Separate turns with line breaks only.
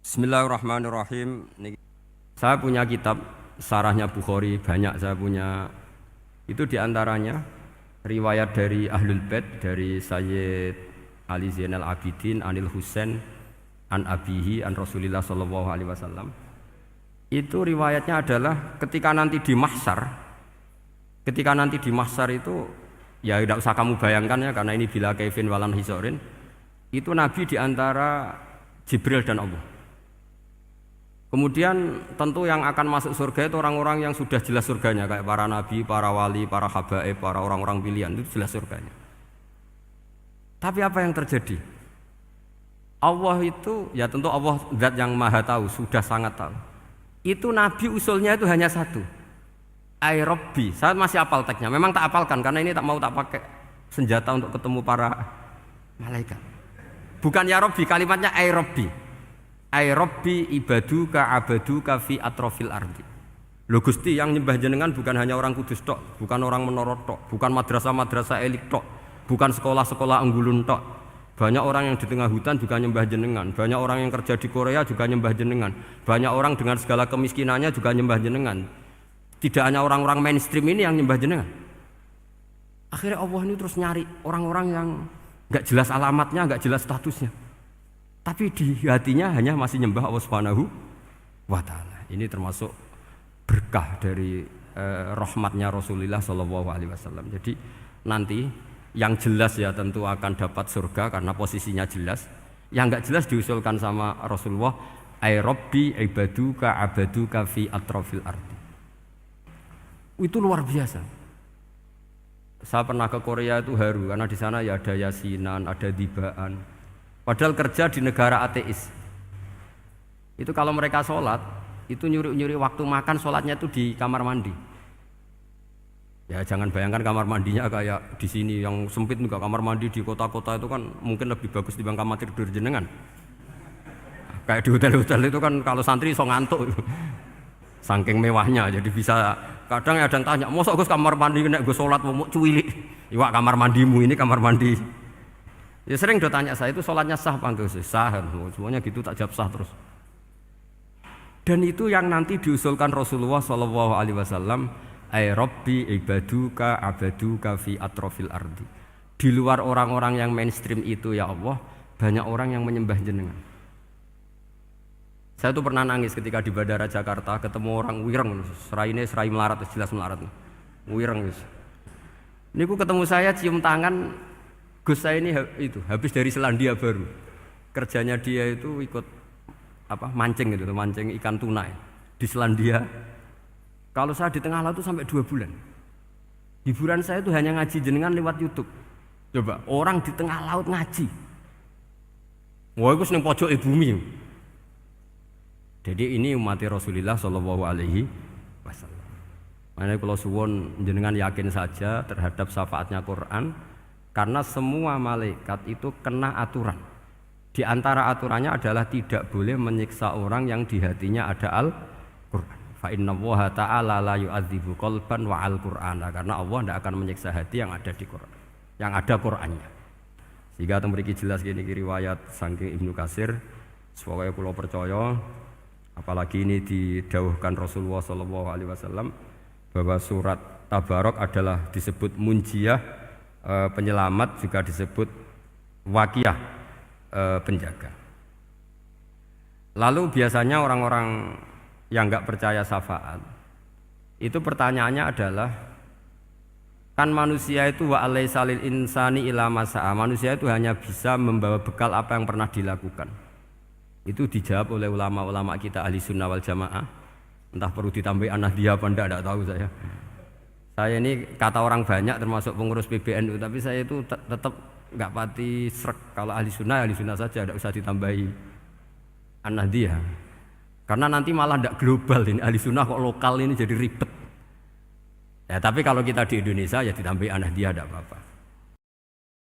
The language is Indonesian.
Bismillahirrahmanirrahim. Saya punya kitab Syarahnya Bukhari banyak saya punya. Itu diantaranya riwayat dari Ahlul Bait dari Sayyid Ali Zainal Abidin Anil Husain an Abihi an Rasulillah sallallahu alaihi wasallam. Itu riwayatnya adalah ketika nanti di mahsyar itu ya tidak usah kamu bayangkan ya karena ini bila kaifin walan hisorin. Itu Nabi diantara Jibril dan Allah. Kemudian tentu yang akan masuk surga itu orang-orang yang sudah jelas surganya, kayak para nabi, para wali, para habaib, para orang-orang pilihan, itu jelas surganya. Tapi apa yang terjadi? Allah itu, ya tentu Allah zat yang maha tahu, sudah sangat tahu. Itu nabi usulnya itu hanya satu, Ay Rabbi. Saya masih hafal teksnya, memang tak hafalkan karena ini tak mau tak pakai senjata untuk ketemu para malaikat. Bukan ya Rabbi, kalimatnya Ay Rabbi. Ay Rabbi ibaduka abaduka fi atrofil ardi. Lho Gusti, yang nyembah jenengan bukan hanya orang Kudus tok, bukan orang Menoro tok, bukan madrasah-madrasah elit tok, bukan sekolah-sekolah Anggulun tok. Banyak orang yang di tengah hutan juga nyembah jenengan, banyak orang yang kerja di Korea juga nyembah jenengan, banyak orang dengan segala kemiskinannya juga nyembah jenengan. Tidak hanya orang-orang mainstream ini yang nyembah jenengan. Akhirnya Allah ini terus nyari orang-orang yang enggak jelas alamatnya, enggak jelas statusnya. Tapi di hatinya hanya masih nyembah Allah Subhanahu wa ta'ala. Ini termasuk berkah dari rahmatnya Rasulullah sallallahu alaihi wasallam. Jadi nanti yang jelas ya tentu akan dapat surga karena posisinya jelas. Yang enggak jelas diusulkan sama Rasulullah, ay Rabbi ibaduka abaduka fi atrofil ardi. Itu luar biasa. Saya pernah ke Korea itu haru karena di sana ya ada yasinan, ada dibaan. Padahal kerja di negara ateis. Itu kalau mereka sholat, itu nyuri-nyuri waktu makan sholatnya itu di kamar mandi. Ya jangan bayangkan kamar mandinya kayak di sini yang sempit juga. Kamar mandi di kota-kota itu kan mungkin lebih bagus dibanding kamar tidur jenengan. Kayak di hotel-hotel itu kan kalau santri so ngantuk. Saking mewahnya, jadi bisa kadang ada yang tanya, mosok Gus kamar mandi nek gue sholat mau cuwilik. Iwak kamar mandimu ini kamar mandi. Ya sering do tanya saya itu sholatnya sah apa enggak? Sah, semuanya gitu tak jawab sah terus. Dan itu yang nanti diusulkan Rasulullah sallallahu alaihi wasallam, ay Rabbi ibaduka abaduka fi atrofil ardi. Di luar orang-orang yang mainstream itu ya Allah, banyak orang yang menyembah jenengan. Saya tuh pernah nangis ketika di Bandara Jakarta ketemu orang wireng, serai melarat, jelas melarat. Wireng wis. Niku ketemu saya cium tangan. Gus saya ini itu habis dari Selandia Baru. Kerjanya dia itu ikut mancing gitu, mancing ikan tuna di Selandia. Kalau saya di tengah laut itu sampai 2 bulan. Hiburan saya itu hanya ngaji jenengan lewat YouTube. Coba orang di tengah laut ngaji. Wah, itu seneng pojok bumi. Jadi ini umat Rasulullah sallallahu alaihi wasallam. Makanya kalau suwun jenengan yakin saja terhadap syafaatnya Quran. Karena semua malaikat itu kena aturan. Di antara aturannya adalah tidak boleh menyiksa orang yang di hatinya ada Al-Quran. Fa innallaha ta'ala la yu'adzibu qalban wa al-Qur'ana. Karena Allah tidak akan menyiksa hati yang ada di Quran, yang ada Qurannya. Sehingga memiliki jelas gini riwayat saking Ibnu Katsir. Supaya kula percaya, apalagi ini didhawuhkan Rasulullah sallallahu alaihi wasallam bahwa surat Tabarok adalah disebut munjiyah, penyelamat, juga disebut wakiyah, penjaga. Lalu biasanya orang-orang yang enggak percaya syafaat itu pertanyaannya adalah, kan manusia itu wa alaisa lil insani ila masa'a, manusia itu hanya bisa membawa bekal apa yang pernah dilakukan. Itu dijawab oleh ulama-ulama kita ahli sunnah wal jamaah. Entah perlu ditambah anahdiah apa enggak tahu saya. Saya ini kata orang banyak termasuk pengurus PBNU, tapi saya itu tetap nggak pati srek. Kalau ahli sunnah saja, tidak usah ditambahi an-nahdiyah. Karena nanti malah tidak global ini, ahli sunnah kok lokal ini jadi ribet. Ya tapi kalau kita di Indonesia ya ditambahi an-nahdiyah tidak apa-apa.